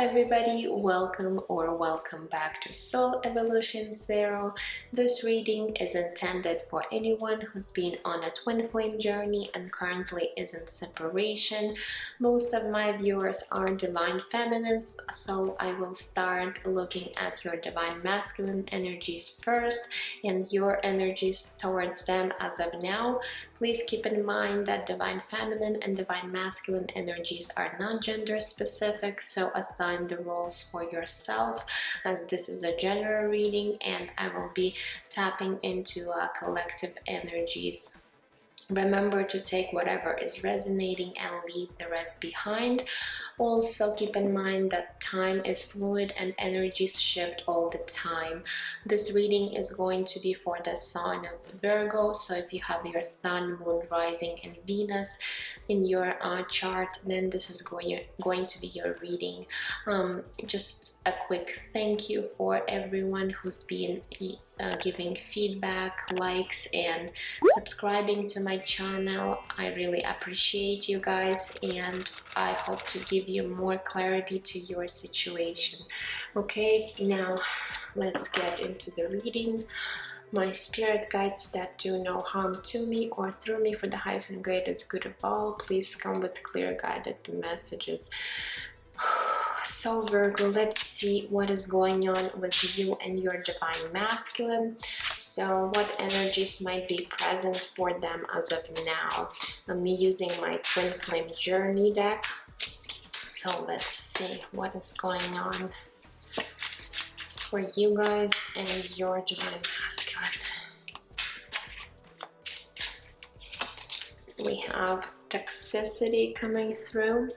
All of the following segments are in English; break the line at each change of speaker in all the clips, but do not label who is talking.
everybody, welcome back to Soul Evolution Zero. This reading is intended for anyone who's been on a twin flame journey and currently is in separation. Most of my viewers are divine feminines, so I will start looking at your divine masculine energies first and your energies towards them as of now. Please keep in mind that divine feminine and divine masculine energies are not gender specific, so assign the roles for yourself, as this is a general reading and I will be tapping into collective energies. Remember to take whatever is resonating and leave the rest behind. Also keep in mind that time is fluid and energies shift all the time. This reading is going to be for the sign of Virgo, so if you have your sun, moon, rising and Venus in your chart, then this is going to be your reading. Just a quick thank you for everyone who's been giving feedback, likes and subscribing to my channel. I really appreciate you guys and I hope to give you more clarity to your situation. Okay, now let's get into the reading. My spirit guides that do no harm to me or through me for the highest and greatest good of all, please come with clear guided messages. So Virgo, let's see what is going on with you and your divine masculine. So what energies might be present for them as of now? I'm using my twin flame journey deck. So let's see what is going on for you guys and your divine masculine. We have toxicity coming through.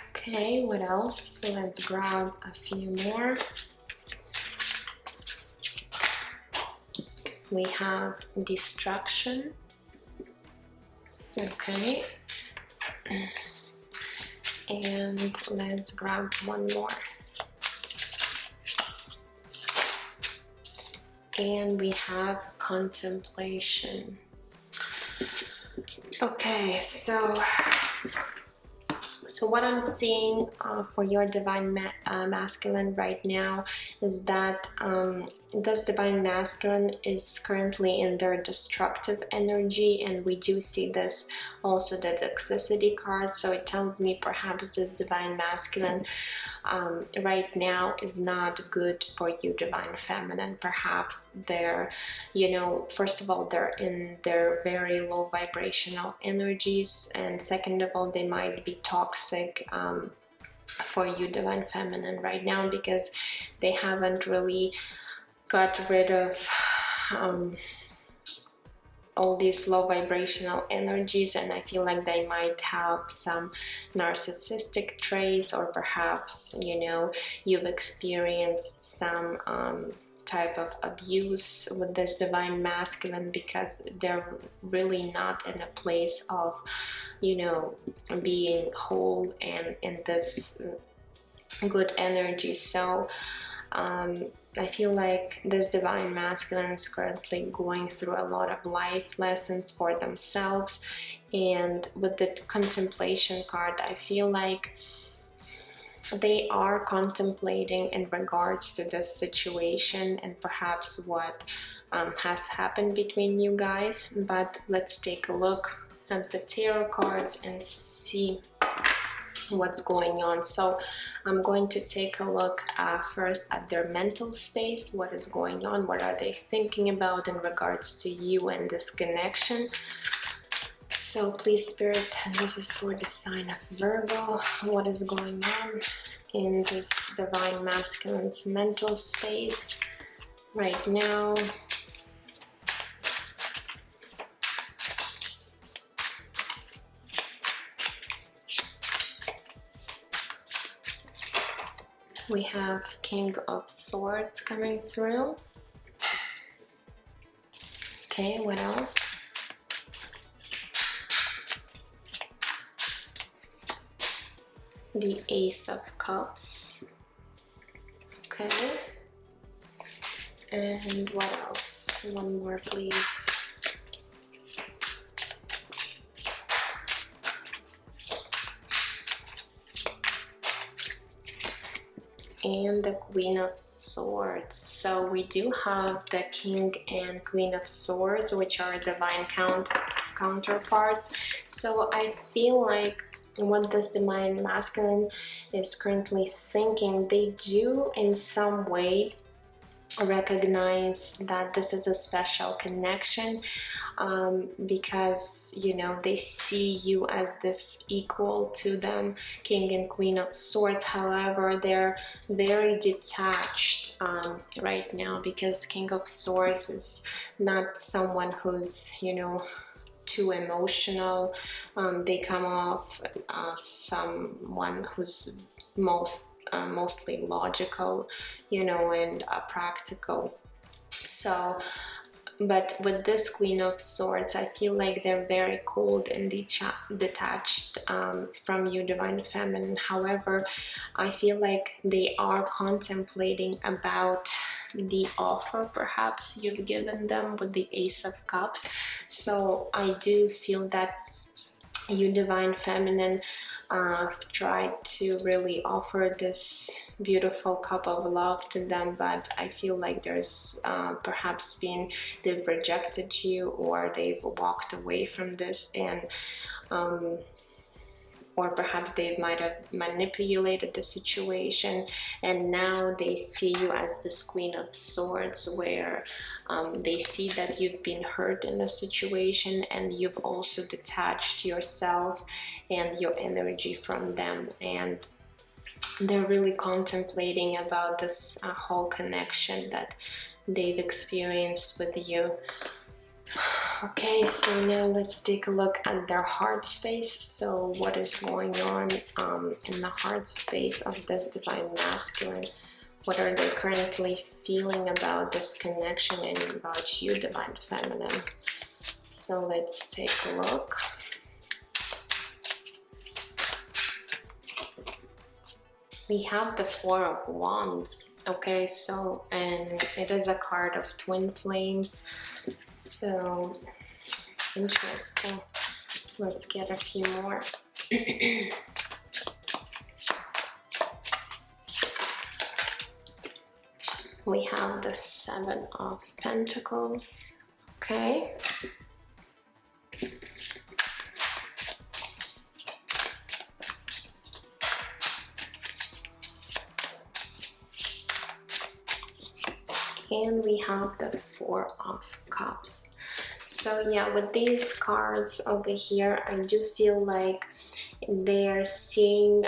Okay, what else? Let's grab a few more. We have destruction. Okay. And let's grab one more. And we have contemplation. Okay, so what I'm seeing for your divine masculine right now is that this divine masculine is currently in their destructive energy, and we do see this also the toxicity card, so it tells me perhaps this divine masculine right now is not good for you divine feminine. Perhaps they're, first of all, they're in their very low vibrational energies, and second of all, they might be toxic for you divine feminine right now because they haven't really got rid of all these low vibrational energies, and I feel like they might have some narcissistic traits, or perhaps you've experienced some type of abuse with this divine masculine because they're really not in a place of being whole and in this good energy. So I feel like this divine masculine is currently going through a lot of life lessons for themselves, and with the contemplation card, I feel like they are contemplating in regards to this situation and perhaps what has happened between you guys. But let's take a look at the tarot cards and see what's going on. So I'm going to take a look first at their mental space. What is going on? What are they thinking about in regards to you and this connection? So please Spirit, this is for the sign of Virgo. What is going on in this divine masculine's mental space right now? We have King of Swords coming through. Okay, what else? The Ace of Cups. Okay. And what else? One more, please. and the Queen of Swords. So we do have the King and Queen of Swords, which are divine counterparts. So I feel like what this divine masculine is currently thinking, they do in some way recognize that this is a special connection, because you know they see you as this equal to them, King and Queen of Swords. However, they're very detached right now, because King of Swords is not someone who's, you know, too emotional. They come off someone who's mostly logical, you know, and practical. So, but with this Queen of Swords, I feel like they're very cold and detached from you, Divine Feminine. However, I feel like they are contemplating about the offer perhaps you've given them with the Ace of Cups. So I do feel that you, Divine Feminine, tried to really offer this beautiful cup of love to them, but I feel like there's perhaps they've rejected you, or they've walked away from this, and or perhaps they might have manipulated the situation, and now they see you as this Queen of Swords, where they see that you've been hurt in the situation, and you've also detached yourself and your energy from them, and they're really contemplating about this whole connection that they've experienced with you. Okay, so now let's take a look at their heart space. So what is going on in the heart space of this Divine Masculine? What are they currently feeling about this connection and about you, Divine Feminine? So let's take a look. We have the Four of Wands. Okay, so, and it is a card of twin flames. So interesting. Let's get a few more. We have the Seven of Pentacles. Okay. And we have the Four of Cups. So yeah, with these cards over here, I do feel like they're seeing,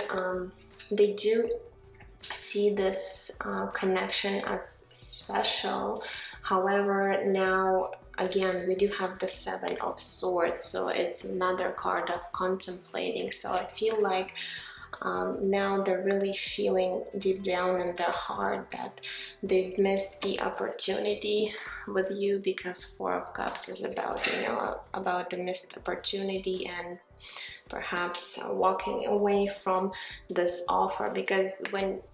they do see this connection as special. However, now again, we do have the Seven of Swords, so it's another card of contemplating. So I feel like now they're really feeling deep down in their heart that they've missed the opportunity with you, because Four of Cups is about, you know, about the missed opportunity and perhaps walking away from this offer. Because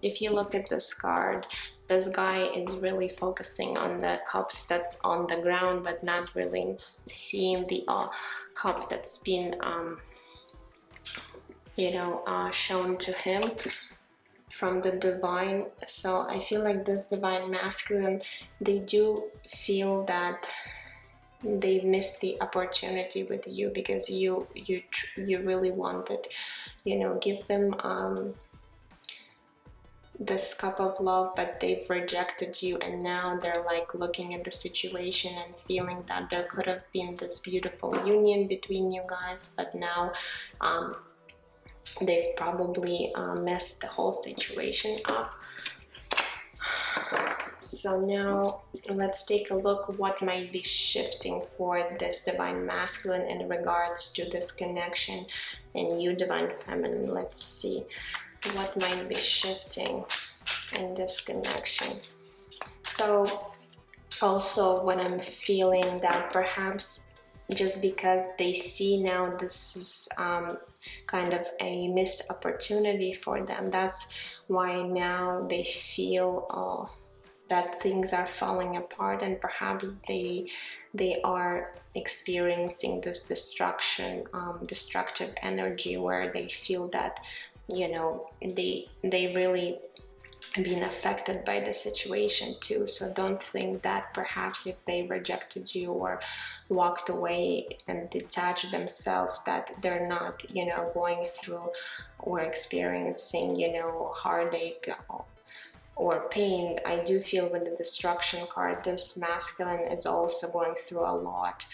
if you look at this card, this guy is really focusing on the cups that's on the ground, but not really seeing the cup that's been shown to him from the divine. So I feel like this Divine Masculine, they do feel that they missed the opportunity with you, because you really wanted, you know, give them this cup of love, but they've rejected you, and now they're like looking at the situation and feeling that there could have been this beautiful union between you guys, but now they've probably messed the whole situation up. So now let's take a look what might be shifting for this Divine Masculine in regards to this connection, and you, Divine Feminine. Let's see what might be shifting in this connection. So also what I'm feeling, that perhaps just because they see now this is kind of a missed opportunity for them, that's why now they feel that things are falling apart, and perhaps they are experiencing this destructive energy, where they feel that, you know, they really being affected by the situation too. So don't think that perhaps if they rejected you or walked away and detached themselves, that they're not, you know, going through or experiencing, you know, heartache or pain. I do feel with the destruction card, this masculine is also going through a lot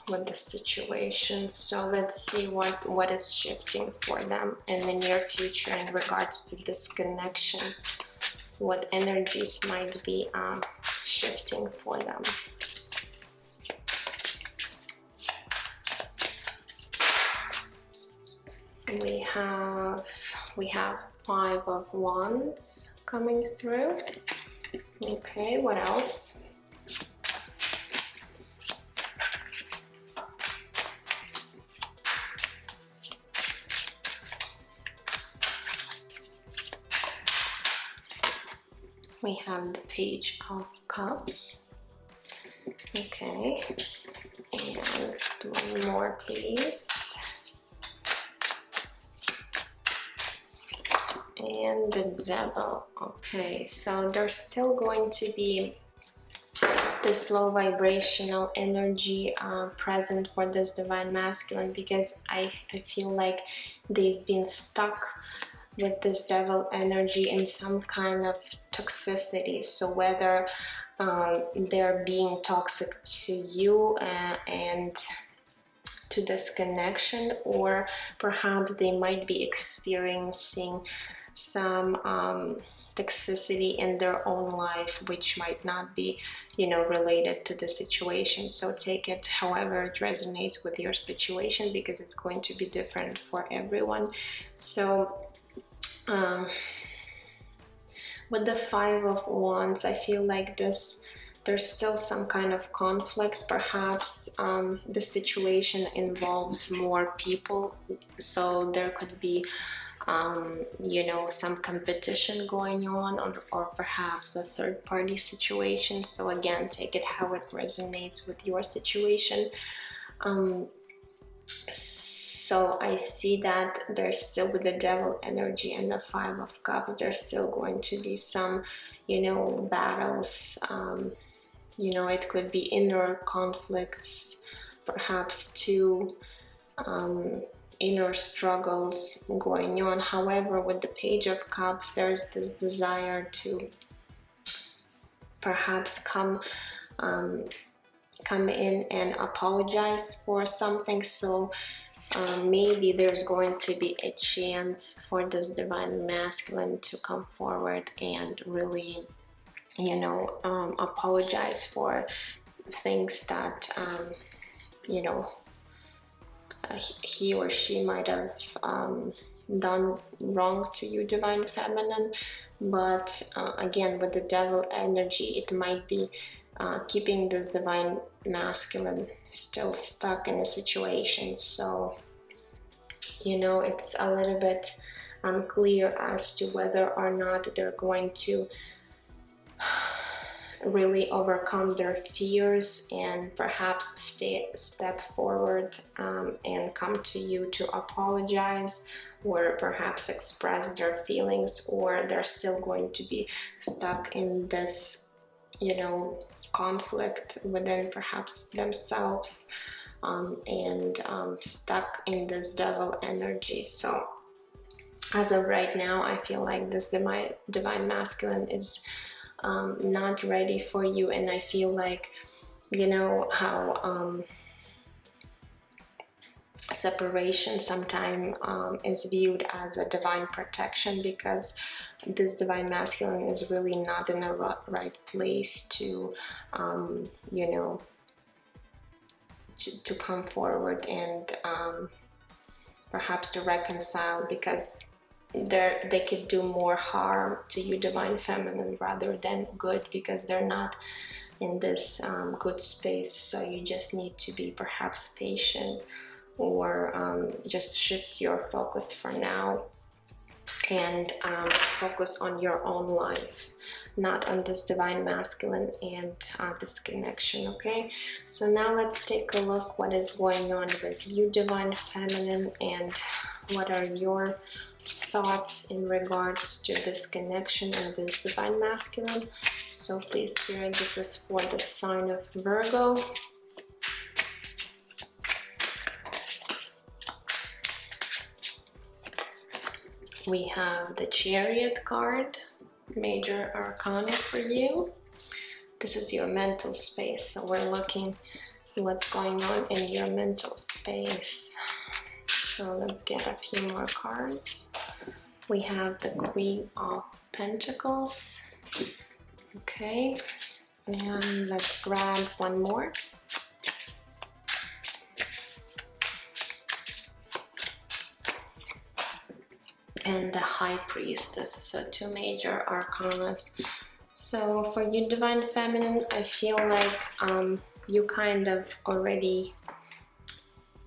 with the situation. So let's see what is shifting for them in the near future in regards to this connection. What energies might be shifting for them. We have 5 of Wands coming through. Okay, what else? We have the Page of Cups. Okay, and one more, please. And the Devil. Okay, so there's still going to be this low vibrational energy present for this Divine Masculine, because I feel like they've been stuck with this Devil energy in some kind of toxicity. So whether they're being toxic to you and to this connection, or perhaps they might be experiencing some toxicity in their own life, which might not be, you know, related to the situation. So take it however it resonates with your situation, because it's going to be different for everyone. So with the 5 of Wands, I feel like there's still some kind of conflict. Perhaps the situation involves more people, so there could be you know, some competition going on, or perhaps a third-party situation. So again, take it how it resonates with your situation. So I see that there's still, with the Devil energy and the 5 of Cups, there's still going to be some, you know, battles. You know, it could be inner conflicts, perhaps too, inner struggles going on. However, with the Page of Cups, there's this desire to perhaps come in and apologize for something. So maybe there's going to be a chance for this Divine Masculine to come forward and really, you know, apologize for things that you know, he or she might have done wrong to you, Divine Feminine. But again, with the Devil energy, it might be keeping this Divine Masculine still stuck in a situation. So, you know, it's a little bit unclear as to whether or not they're going to really overcome their fears and perhaps step forward and come to you to apologize, or perhaps express their feelings, or they're still going to be stuck in this, you know, conflict within perhaps themselves, and stuck in this Devil energy. So as of right now, I feel like this Divine Masculine is not ready for you. And I feel like, you know how separation sometimes is viewed as a divine protection, because this Divine Masculine is really not in a right place to you know, to come forward and perhaps to reconcile, because they could do more harm to you, Divine Feminine, rather than good, because they're not in this good space. So you just need to be perhaps patient, or just shift your focus for now and focus on your own life, not on this Divine Masculine and this connection. Okay, so now let's take a look what is going on with you, Divine Feminine, and what are your thoughts in regards to this connection and this divine masculine. So please, Spirit, this is for the sign of Virgo. We have the Chariot card, major arcana for you. This is your mental space, so we're looking at what's going on in your mental space. So let's get a few more cards. We have the Queen of Pentacles. Okay, and let's grab one more. And the High Priestess, so two major arcanas. So for you, Divine Feminine, I feel like you kind of already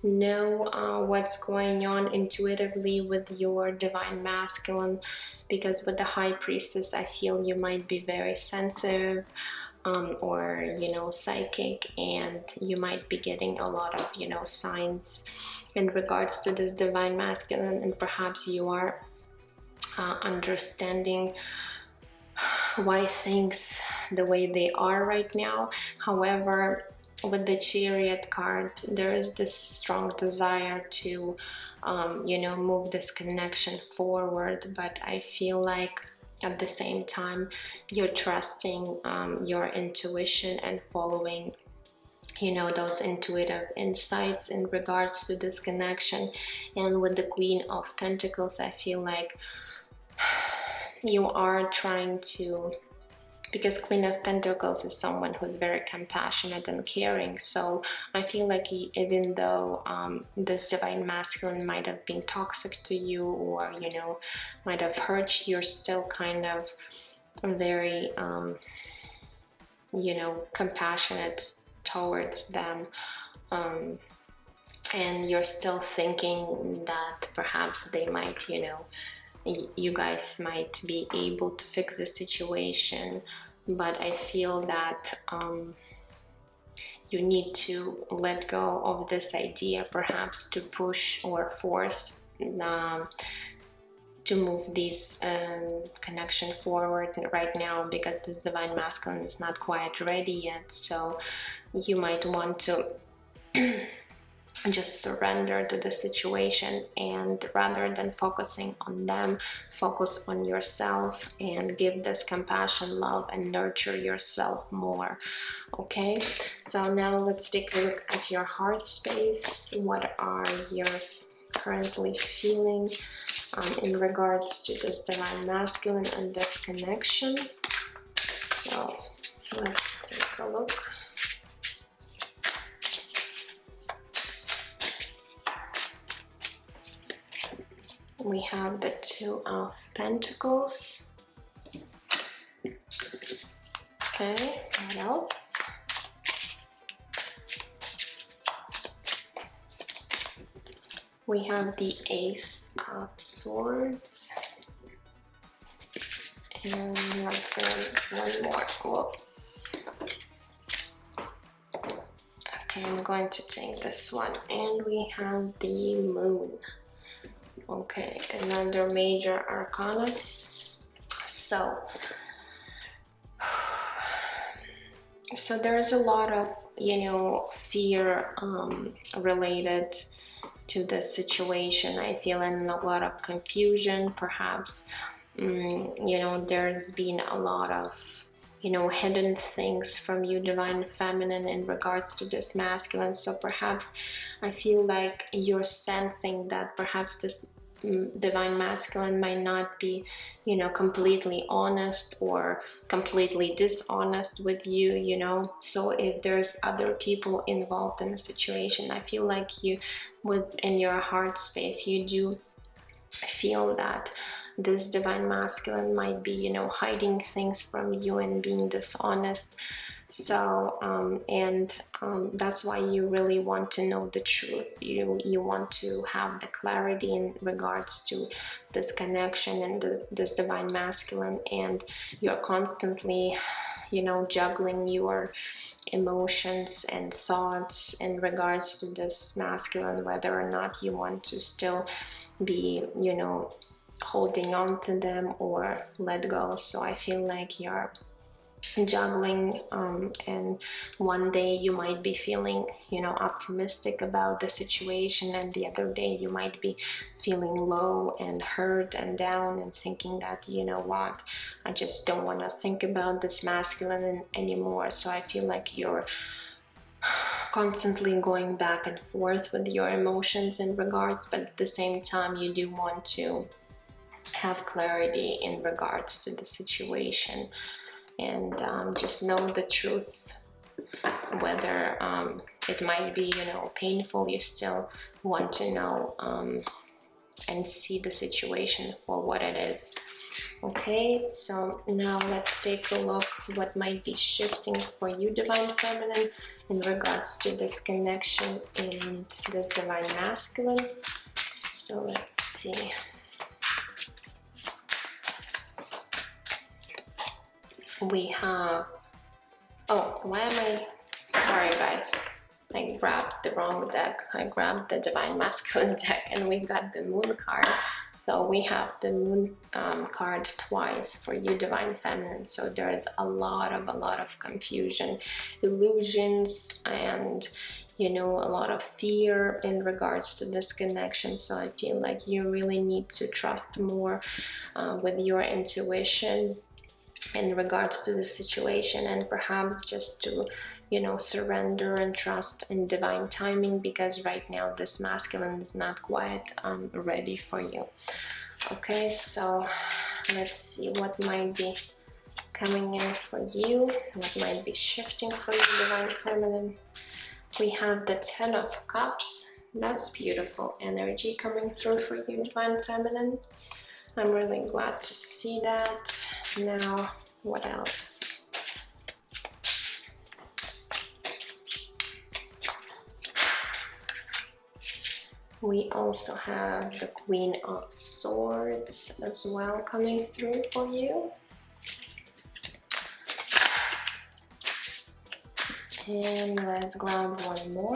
know what's going on intuitively with your Divine Masculine, because with the High Priestess, I feel you might be very sensitive or, you know, psychic, and you might be getting a lot of, you know, signs in regards to this Divine Masculine, and perhaps you are understanding why things the way they are right now. However, with the Chariot card, there is this strong desire to you know, move this connection forward, but I feel like at the same time you're trusting your intuition and following, you know, those intuitive insights in regards to this connection. And with the Queen of Pentacles, I feel like you are trying to, because Queen of Pentacles is someone who's very compassionate and caring, so I feel like even though this Divine Masculine might have been toxic to you, or, you know, might have hurt you, you're still kind of very you know, compassionate towards them, and you're still thinking that perhaps they might, you know, you guys might be able to fix the situation, but I feel that you need to let go of this idea, perhaps to push or force to move this connection forward right now, because this Divine Masculine is not quite ready yet. So you might want to just surrender to the situation, and rather than focusing on them, focus on yourself and give this compassion, love, and nurture yourself more. Okay, so now let's take a look at your heart space. What are you currently feeling in regards to this Divine Masculine and this connection? So let's take a look. We have the Two of Pentacles. Okay, what else? We have the Ace of Swords. And let's go one more. Whoops. Okay, I'm going to take this one. And we have the Moon. Okay, another major arcana. So there's a lot of, you know, fear related to this situation, I feel, and a lot of confusion, perhaps. You know, there's been a lot of, you know, hidden things from you, Divine Feminine, in regards to this masculine. So perhaps I feel like you're sensing that perhaps this Divine Masculine might not be, you know, completely honest or completely dishonest with you, you know. So if there's other people involved in the situation, I feel like you, within your heart space, you do feel that this Divine Masculine might be, you know, hiding things from you and being dishonest. So that's why you really want to know the truth. You want to have the clarity in regards to this connection and this Divine Masculine, and you're constantly, you know, juggling your emotions and thoughts in regards to this masculine, whether or not you want to still be, you know, holding on to them or let go. So I feel like you're juggling, and one day you might be feeling, you know, optimistic about the situation, and the other day you might be feeling low and hurt and down and thinking that, you know what, I just don't want to think about this masculine anymore. So I feel like you're constantly going back and forth with your emotions in regards, but at the same time you do want to have clarity in regards to the situation, and just know the truth. Whether it might be, you know, painful, you still want to know and see the situation for what it is. Okay, so now let's take a look what might be shifting for you, Divine Feminine, in regards to this connection and this Divine Masculine. So let's see. We have, oh, why am I, sorry guys, I grabbed the wrong deck. I grabbed the Divine Masculine deck and we got the Moon card. So we have the Moon card twice for you, Divine Feminine. So there is a lot of confusion, illusions, and, you know, a lot of fear in regards to this connection. So I feel like you really need to trust more with your intuition in regards to the situation, and perhaps just to, you know, surrender and trust in divine timing, because right now this masculine is not quite ready for you. Okay, so let's see what might be coming in for you, what might be shifting for you, Divine Feminine. We have the Ten of Cups. That's beautiful energy coming through for you, Divine Feminine. I'm really glad to see that. Now, what else? We also have the Queen of Swords as well coming through for you. And let's grab one more.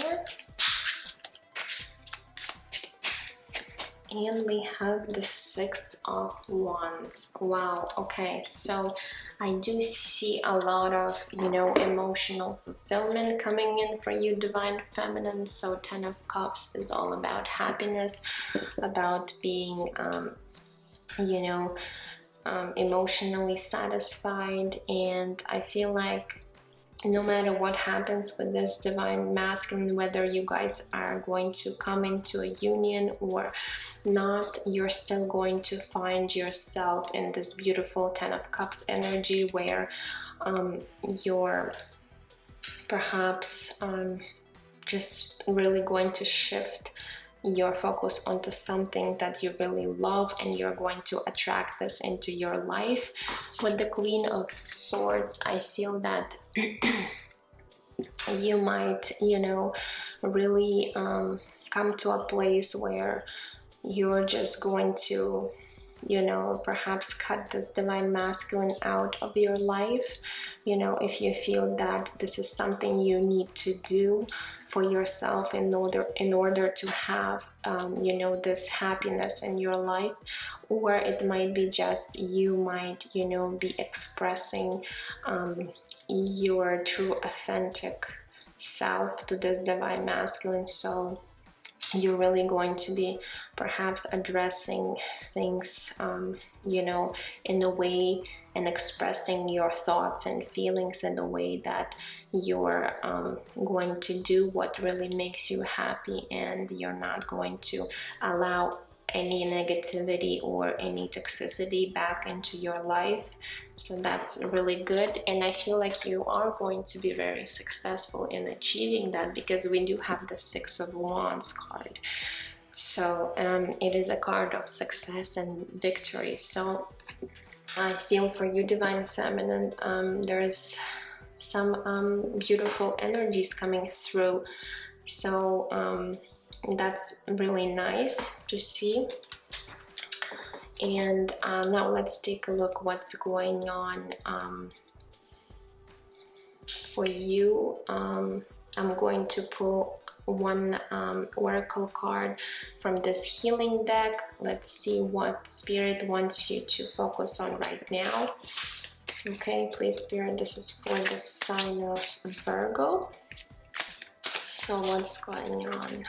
And we have the Six of Wands. Wow, okay, so I do see a lot of, you know, emotional fulfillment coming in for you, Divine Feminine. So Ten of Cups is all about happiness, about being, you know, emotionally satisfied. And I feel like no matter what happens with this Divine Masculine, whether you guys are going to come into a union or not, you're still going to find yourself in this beautiful Ten of Cups energy, where you're perhaps just really going to shift your focus onto something that you really love, and you're going to attract this into your life. With the Queen of Swords, I feel that you might, you know, really come to a place where you're just going to, you know, perhaps cut this Divine Masculine out of your life. You know, if you feel that this is something you need to do for yourself in order to have, you know, this happiness in your life. Or it might be just you might, you know, be expressing your true authentic self to this Divine Masculine. So you're really going to be perhaps addressing things, you know, in a way, and expressing your thoughts and feelings in a way that you're going to do what really makes you happy, and you're not going to allow any negativity or any toxicity back into your life. So that's really good, and I feel like you are going to be very successful in achieving that, because we do have the Six of Wands card. So it is a card of success and victory. So I feel for you, Divine Feminine, there's some beautiful energies coming through. So that's really nice to see. And now let's take a look what's going on for you. I'm going to pull one oracle card from this healing deck. Let's see what Spirit wants you to focus on right now. Okay, please, Spirit, this is for the sign of Virgo. So what's going on?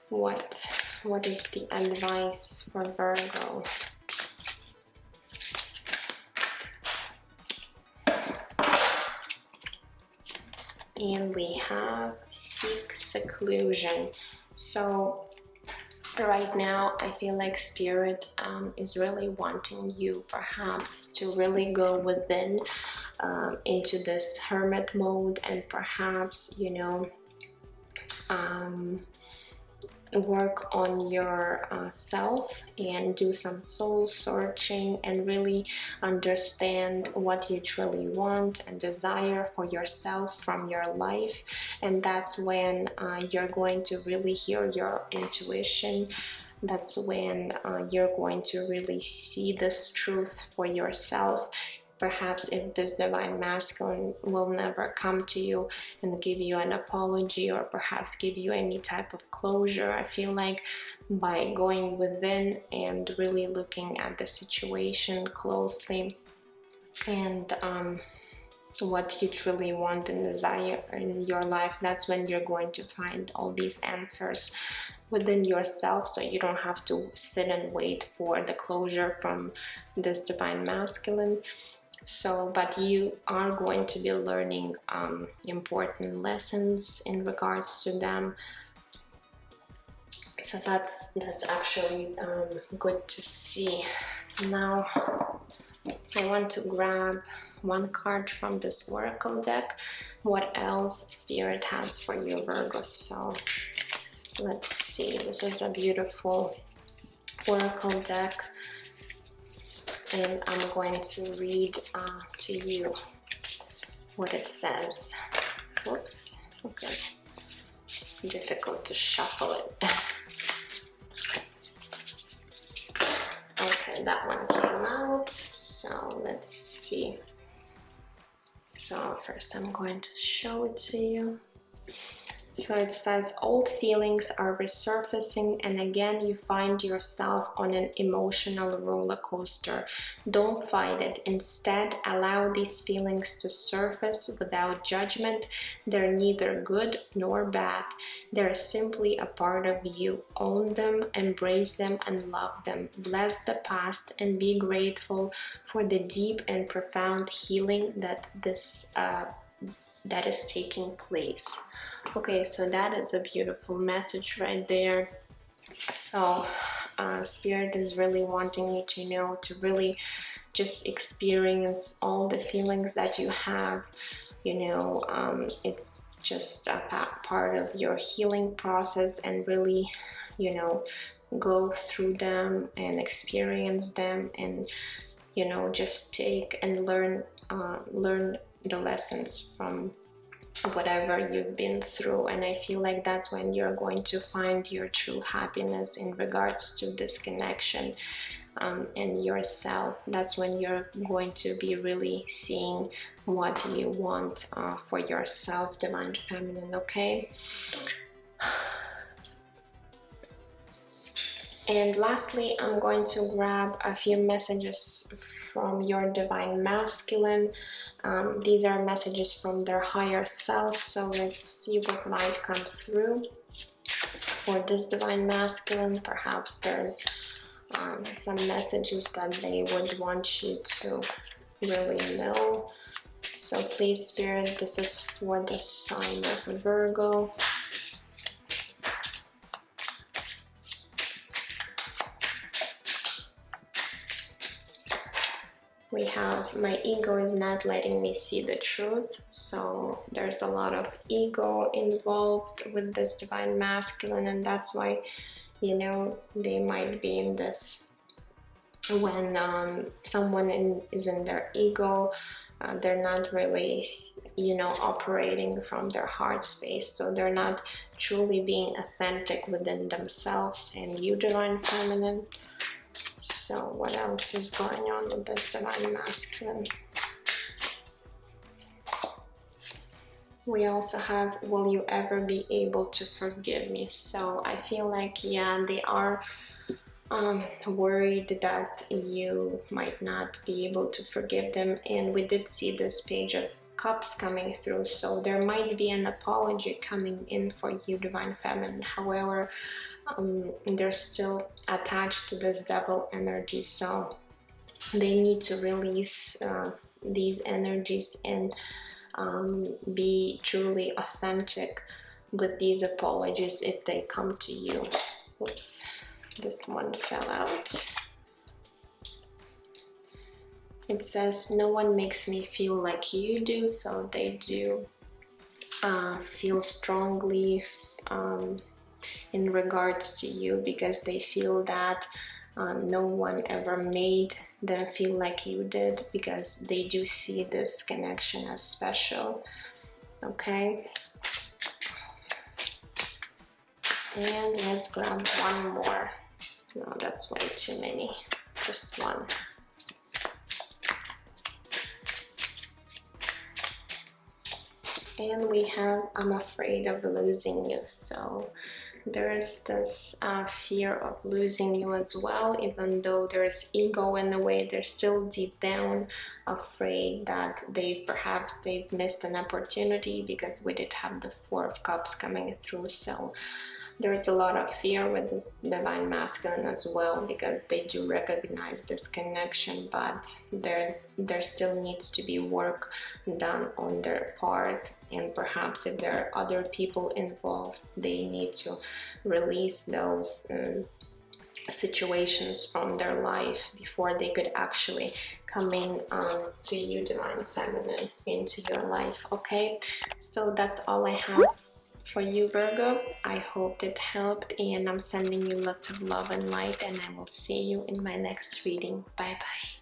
What is the advice for Virgo? And we have seek seclusion. So right now I feel like Spirit is really wanting you perhaps to really go within into this hermit mode, and perhaps, you know, work on your self and do some soul searching and really understand what you truly want and desire for yourself from your life. And that's when you're going to really hear your intuition. That's when you're going to really see this truth for yourself. Perhaps if this divine masculine will never come to you and give you an apology, or perhaps give you any type of closure, I feel like by going within and really looking at the situation closely and what you truly want and desire in your life, that's when you're going to find all these answers within yourself, so you don't have to sit and wait for the closure from this divine masculine. So, but you are going to be learning important lessons in regards to them. So that's actually good to see. Now I want to grab one card from this oracle deck. What else Spirit has for you, Virgo? So let's see. This is a beautiful oracle deck, and I'm going to read to you what it says. Whoops, okay. It's difficult to shuffle it. Okay, that one came out, so let's see. So first I'm going to show it to you. So it says, old feelings are resurfacing, and again you find yourself on an emotional roller coaster. Don't fight it. Instead, allow these feelings to surface without judgment. They're neither good nor bad. They're simply a part of you. Own them, embrace them, and love them. Bless the past and be grateful for the deep and profound healing that is taking place. Okay, so that is a beautiful message right there. So Spirit is really wanting you to know to really just experience all the feelings that you have. You know, it's just a part of your healing process, and really, you know, go through them and experience them, and, you know, just take and learn the lessons from whatever you've been through. And I feel like that's when you're going to find your true happiness in regards to this connection and yourself. That's when you're going to be really seeing what you want for yourself, Divine Feminine. Okay, and lastly, I'm going to grab a few messages from your Divine Masculine. These are messages from their higher self, so let's see what might come through for this Divine Masculine. Perhaps there's some messages that they would want you to really know. So please, Spirit, this is for the sign of Virgo. We have, my ego is not letting me see the truth. So there's a lot of ego involved with this Divine Masculine, and that's why, you know, they might be in this, when someone is in their ego, they're not really, you know, operating from their heart space. So they're not truly being authentic within themselves. And you, Divine Feminine, so what else is going on with this Divine Masculine? We also have, will you ever be able to forgive me? So I feel like, yeah, they are worried that you might not be able to forgive them. And we did see this Page of Cups coming through, so there might be an apology coming in for you, Divine Feminine. However, they're still attached to this Devil energy, so they need to release these energies and be truly authentic with these apologies if they come to you. Oops, this one fell out. It says, no one makes me feel like you do, so they do feel strongly in regards to you, because they feel that no one ever made them feel like you did, because they do see this connection as special. Okay, and let's grab one more. No, that's way too many, just one. And we have, I'm afraid of losing you. So there is this fear of losing you as well. Even though there's ego in the way, they're still deep down afraid that perhaps they've missed an opportunity, because we did have the Four of Cups coming through. So there's a lot of fear with this Divine Masculine as well, because they do recognize this connection, but there still needs to be work done on their part. And perhaps if there are other people involved, they need to release those situations from their life before they could actually come in to you, Divine Feminine, into your life. Okay, so that's all I have for you, Virgo. I hope it helped, and I'm sending you lots of love and light, and I will see you in my next reading. Bye bye.